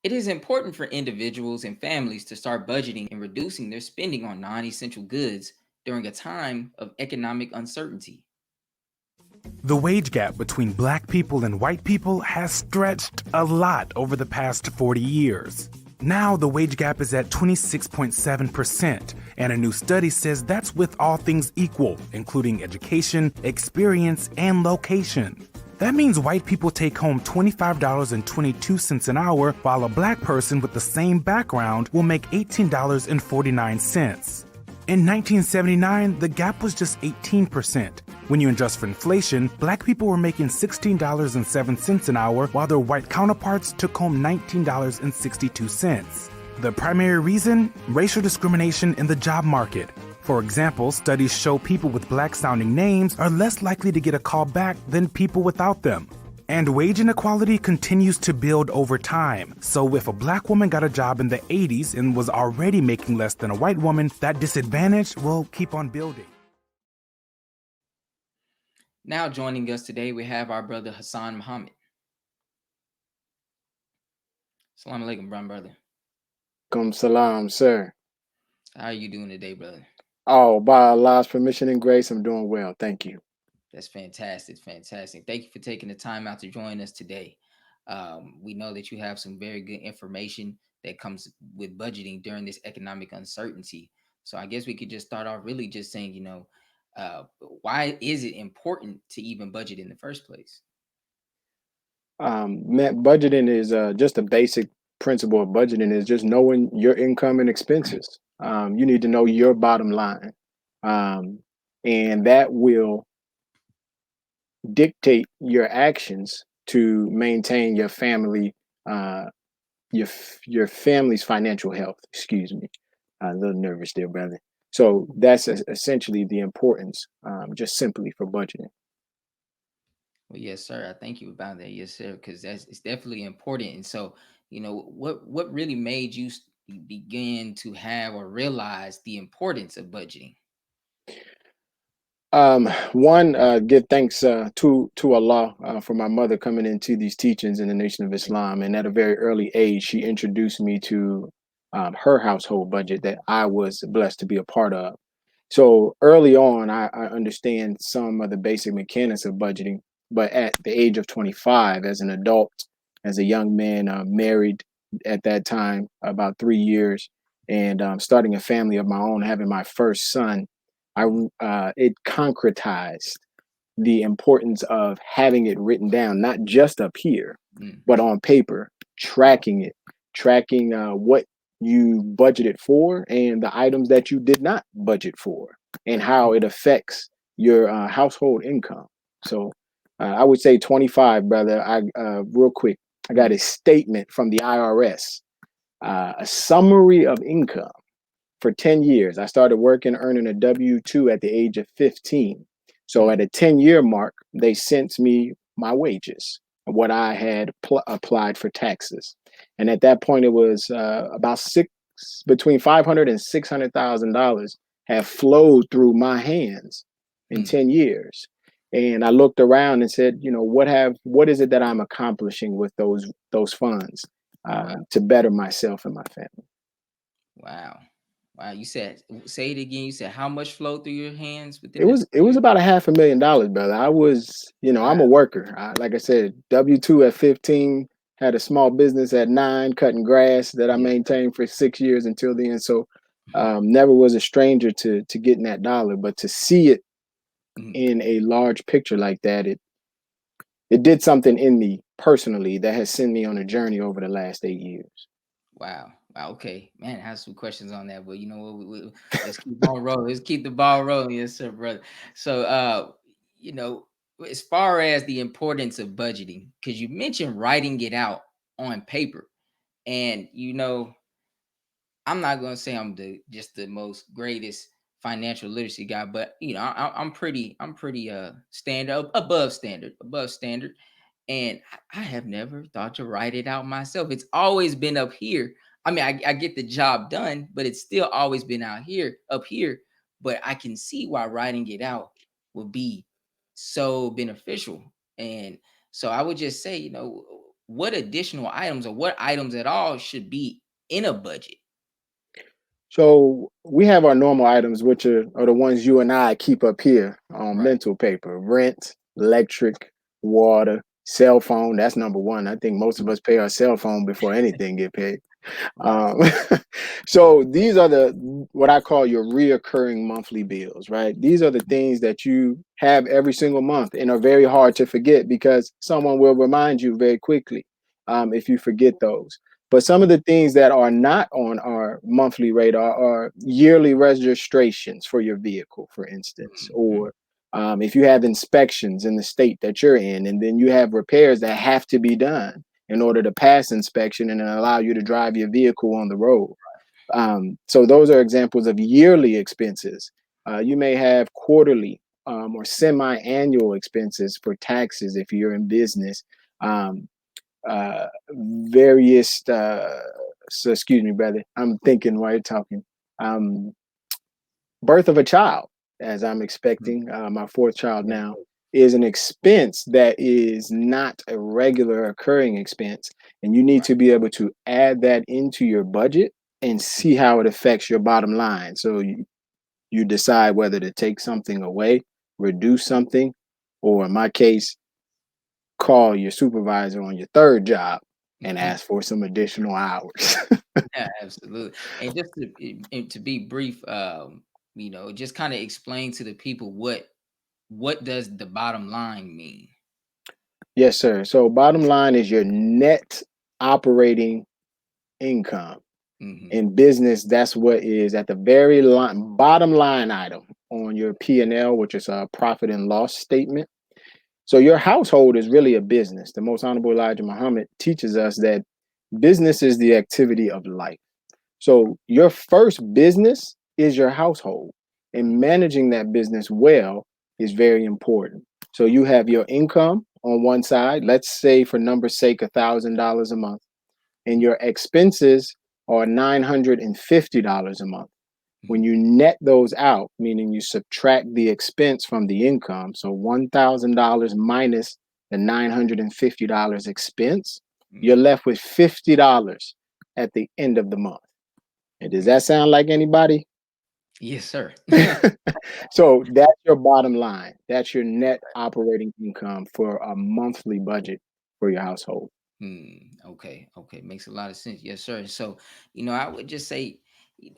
It is important for individuals and families to start budgeting and reducing their spending on non essential goods during a time of economic uncertainty. The wage gap between black people and white people has stretched a lot over the past 40 years. Now the wage gap is at 26.7%, and a new study says that's with all things equal, including education, experience, and location. That means white people take home $25.22 an hour, while a black person with the same background will make $18.49. In 1979, the gap was just 18%. When you adjust for inflation, black people were making $16.07 an hour, while their white counterparts took home $19.62. The primary reason? Racial discrimination in the job market. For example, studies show people with black-sounding names are less likely to get a call back than people without them. And wage inequality continues to build over time. So if a black woman got a job in the 80s and was already making less than a white woman, that disadvantage will keep on building. Now, joining us today, we have our brother Hassan Muhammad. Assalamu alaikum, brother. Come salam, sir. How are you doing today, brother? Oh, by Allah's permission and grace, I'm doing well. Thank you. That's fantastic. Fantastic. Thank you for taking the time out to join us today. We know that you have some very good information that comes with budgeting during this economic uncertainty. So I guess we could just start off really just saying, why is it important to even budget in the first place? Budgeting is just a basic principle of budgeting is just knowing your income and expenses. You need to know your bottom line, and that will dictate your actions to maintain your family, your family's financial health. Excuse me, a little nervous there, brother. So that's essentially the importance, just simply for budgeting. Well, yes, sir. I thank you about that. Yes, sir. Because it's definitely important. And so, what really made you begin to have or realize the importance of budgeting? One, give thanks to Allah for my mother coming into these teachings in the Nation of Islam, and at a very early age, she introduced me to her household budget that I was blessed to be a part of. So early on, I understand some of the basic mechanics of budgeting, but at the age of 25, as an adult, as a young man, married at that time about 3 years, and starting a family of my own, having my first son, it concretized the importance of having it written down, not just up here, but on paper, tracking it, tracking what you budgeted for and the items that you did not budget for, and how it affects your household income. So I would say 25, brother. Real quick, I got a statement from the IRS, a summary of income for 10 years. I started working, earning a W-2 at the age of 15. So at a 10-year mark, they sent me my wages, what I had applied for taxes. And at that point, it was between $500 and $600,000 have flowed through my hands in 10 years. And I looked around and said, what is it that I'm accomplishing with those funds to better myself and my family? Wow. Wow. You said, say it again. You said how much flowed through your hands within It was about $500,000, brother. I was, I'm a worker. Like I said, W-2 at 15, had a small business at 9, cutting grass that I maintained for 6 years until then. So never was a stranger to getting that dollar, but to see it in a large picture like that, it did something in me personally that has sent me on a journey over the last 8 years. Wow. Wow. Okay, man. I have some questions on that, but you know what? Let's keep on rolling. Let's keep the ball rolling, yes, sir, brother. So, you know, as far as the importance of budgeting, because you mentioned writing it out on paper, and I'm not gonna say I'm just the most greatest financial literacy guy, but I'm pretty standard above standard, and I have never thought to write it out myself. It's always been up here. I mean, I get the job done, but it's still always been up here. But I can see why writing it out would be so beneficial. And so I would just say, what additional items or what items at all should be in a budget? So we have our normal items, which are the ones you and I keep up here on Right. mental paper: rent, electric, water, cell phone. That's number one. I think most of us pay our cell phone before anything get paid. Right. Um, so these are the what I call your reoccurring monthly bills, right? These are the things that you have every single month and are very hard to forget because someone will remind you very quickly if you forget those. But some of the things that are not on our monthly radar are yearly registrations for your vehicle, for instance, Mhm. or if you have inspections in the state that you're in, and then you have repairs that have to be done in order to pass inspection and then allow you to drive your vehicle on the road. So those are examples of yearly expenses. You may have quarterly or semi-annual expenses for taxes if you're in business. Um, Various, so excuse me, brother. I'm thinking while you're talking. Um, Birth of a child, as I'm Mhm. expecting my fourth child Yes, now, sir. is an expense that is not a regular occurring expense. And you need Right. to be able to add that into your budget and see how it affects your bottom line. So you decide whether to take something away, reduce something, or in my case, call your supervisor on your third job and ask for some additional hours. Yeah, absolutely. And just and to be brief, just kind of explain to the people what does the bottom line mean? Yes, sir. So bottom line is your net operating income. Hmm. In business, that's what is at the very line, bottom line item on your P&L, which is a profit and loss statement. So your household is really a business. The most honorable Elijah Muhammad teaches us that business is the activity of life. So your first business is your household, and managing that business well is very important. So you have your income on one side, let's say for number's sake, $1,000 a month, and your expenses are $950 a month. When you net those out, meaning you subtract the expense from the income, so $1,000 minus the $950 expense, you're Hmm. left with $50 at the end of the month. And does that sound like anybody? Yes, sir. So that's your bottom line. That's your net operating income for a monthly budget for your household. Okay, okay, makes a lot of sense. Yes, sir. So, I would just say,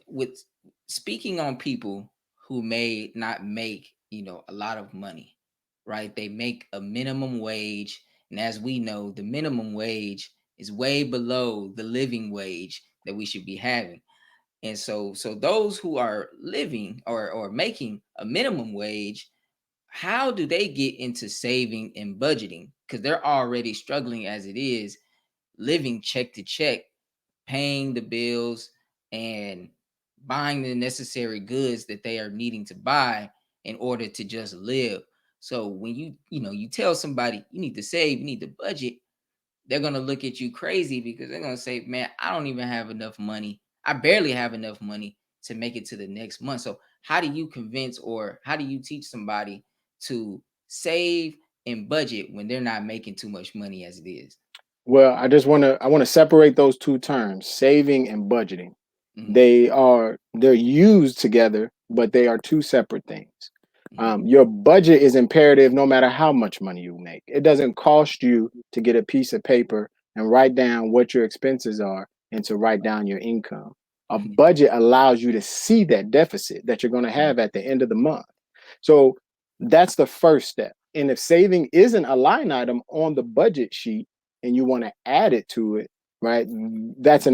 with speaking on people who may not make, a lot of money, right? They make a minimum wage, and as we know, the minimum wage is way below the living wage that we should be having. And so those who are living or making a minimum wage, how do they get into saving and budgeting? Because they're already struggling as it is, living check to check, paying the bills and buying the necessary goods that they are needing to buy in order to just live. So when you tell somebody you need to save, you need to budget, they're going to look at you crazy because they're going to say, "Man, I don't even have enough money. I barely have enough money to make it to the next month." So how do you convince or how do you teach somebody to save and budget when they're not making too much money as it is? Well, I want to separate those two terms, saving and budgeting. Mhm, They're used together, but they are two separate things. mhm, Your budget is imperative no matter how much money you make. It doesn't cost you to get a piece of paper and write down what your expenses are and to write down your income. A mhm, budget allows you to see that deficit that you're going to mhm, have at the end of the month. So that's the first step. And if saving isn't a line item on the budget sheet and you want to add it to it, right? That's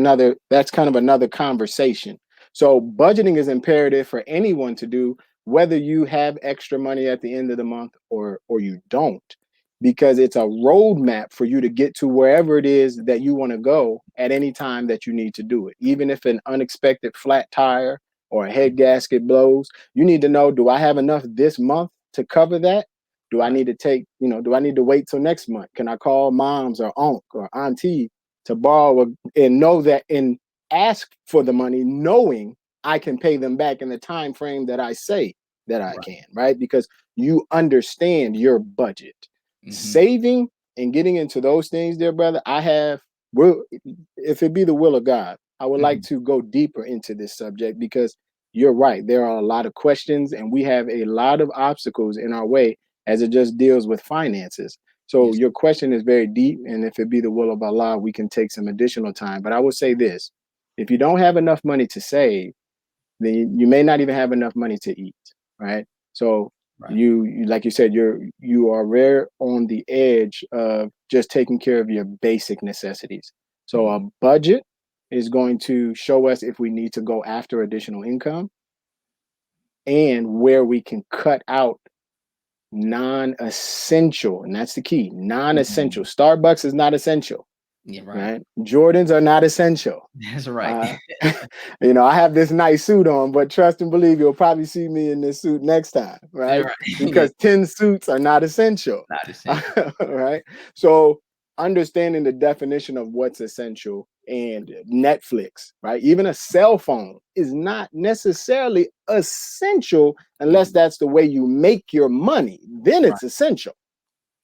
kind of another conversation. So budgeting is imperative for anyone to do, whether you have extra money at the end of the month or you don't, because it's a roadmap for you to get to wherever it is that you want to go at any time that you need to do it. Even if an unexpected flat tire or a head gasket blows, you need to know, do I have enough this month to cover that? Do I right, need to do I need to wait till next month? Can I call moms or uncle or auntie to borrow and know that and ask for the money knowing I can pay them back in the time frame that I say that I right. can, right? Because you understand your budget. Mhm, Saving in getting into those things, dear brother, if it be the will of God, I would like Mhm. to go deeper into this subject because you're right. There are a lot of questions and we have a lot of obstacles in our way as it just deals with finances. So Yes. your question is very deep. And if it be the will of Allah, we can take some additional time. But I will say this, if you don't have enough money to save, then you may not even have enough money to eat, right? So Right. you like you said, you are rare on the edge of just taking care of your basic necessities. So a Mhm. budget is going to show us if we need to go after additional income and where we can cut out non-essential, and that's the key, non-essential. Mhm. Starbucks is not essential, Yeah, right. right? Jordans are not essential. That's right. Uh, I have this nice suit on, but trust and believe you'll probably see me in this suit next time, Yeah, right? right. Yeah, Because 10 suits are not essential, not essential. right? So, understanding the definition of what's essential and Netflix, right? Even a cell phone is not necessarily essential unless Mhm. that's the way you make your money. Then Right, it's essential.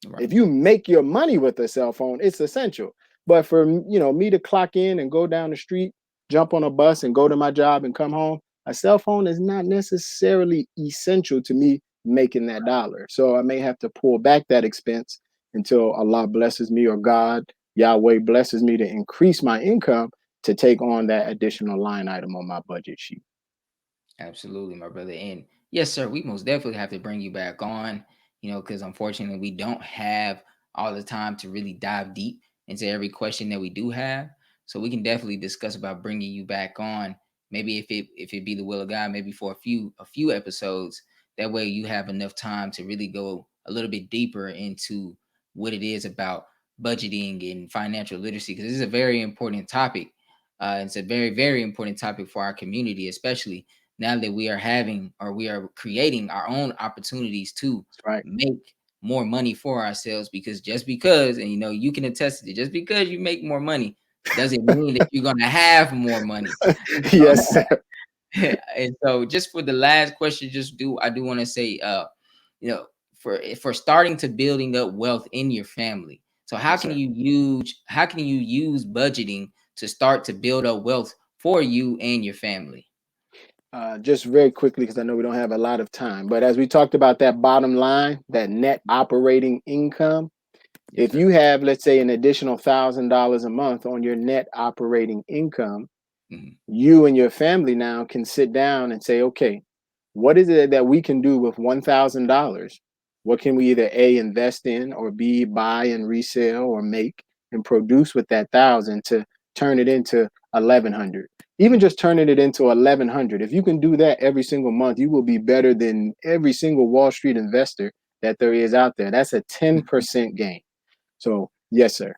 right. If you make your money with a cell phone, it's essential. But for me to clock in and go down the street, jump on a bus and go to my job and come home, a cell phone is not necessarily essential to me making that dollar. So I may have to pull back that expense until Allah blesses me or God, Yahweh blesses me to increase my income to take on that additional line item on my budget sheet. Absolutely, my brother. And yes, sir, we most definitely have to bring you back on, because unfortunately we don't have all the time to really dive deep into every question that we do have. So we can definitely discuss about bringing you back on. Maybe if it be the will of God, maybe for a few episodes. That way you have enough time to really go a little bit deeper into what it is about budgeting and financial literacy, because this is a very important topic. It's a very, very important topic for our community, especially now that we are having or we are creating our own opportunities to That's right. make more money for ourselves. Because just because, and you can attest to it, just because you make more money doesn't mean that you're going to have more money. Yes, sir. And so just for the last question, I do want to say, you know for starting to building up wealth in your family, so Yes, sir. how can you use budgeting to start to build up wealth for you and your family? Just very quickly, because I know we don't have a lot of time, but as we talked about that bottom line, that net operating income, Yes, if sir. you have, let's say, an additional $1,000 a month on your net operating income, Mhm. you and your family now can sit down and say, okay, what is it that we can do with $1,000? What can we either A, invest in, or B, buy and resell or make and produce with that thousand to turn it into 1,100? Even Mhm. just turning it into 1,100. If you can do that every single month, you will be better than every single Wall Street investor that there is out there. That's a 10% gain. So, yes, sir.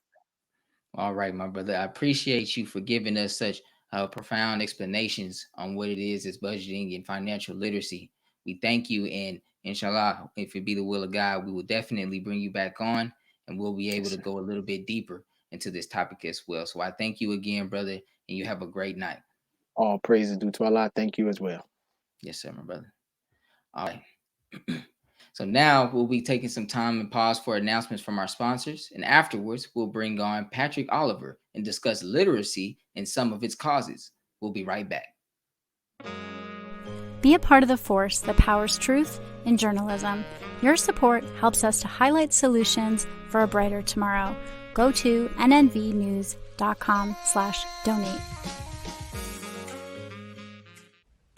All right, my brother. I appreciate you for giving us such profound explanations on what it is budgeting and financial literacy. We thank you, and inshallah, if it be the will of God, we will definitely bring you back on, and we'll be able Yes, to sir. go a little bit deeper into this topic as well. So I thank you again, brother, and you have a great night. All praises due to Allah. Thank you as well. Yes, sir, my brother. All right. So now we'll be taking some time and pause for announcements from our sponsors, and afterwards we'll bring on Patrick Oliver and discuss literacy and some of its causes. We'll be right back. Be a part of the force that powers truth in journalism. Your support helps us to highlight solutions for a brighter tomorrow. Go to nnvnews.com/donate.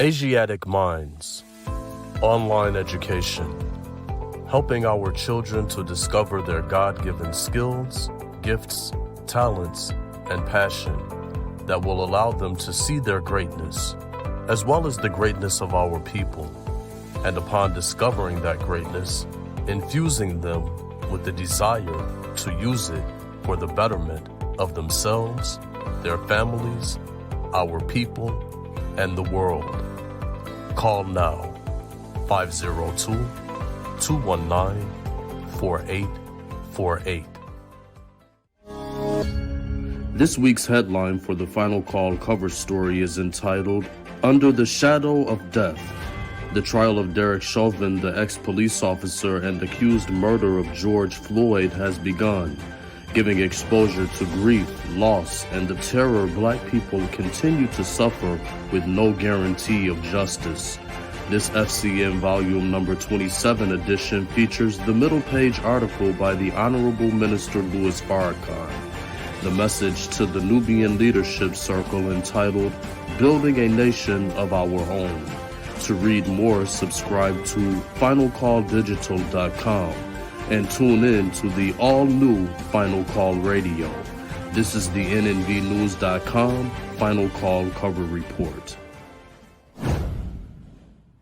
Asiatic Minds, online education, helping our children to discover their God-given skills, gifts, talents, and passion that will allow them to see their greatness, as well as the greatness of our people, and upon discovering that greatness, infusing them with the desire to use it for the betterment of themselves, their families, our people, and the world. Call now, 502-219-4848. This week's headline for the Final Call cover story is entitled, Under the Shadow of Death. The trial of Derek Chauvin, the ex-police officer and accused murder of George Floyd, has begun, giving exposure to grief, loss, and the terror Black people continue to suffer with no guarantee of justice. This FCM Volume Number 27 edition features the middle page article by the Honorable Minister Louis Farrakhan, the message to the Nubian Leadership Circle entitled Building a Nation of Our Own. To read more, subscribe to finalcalldigital.com and tune in to the all-new Final Call Radio. This is the NNVnews.com Final Call Cover Report.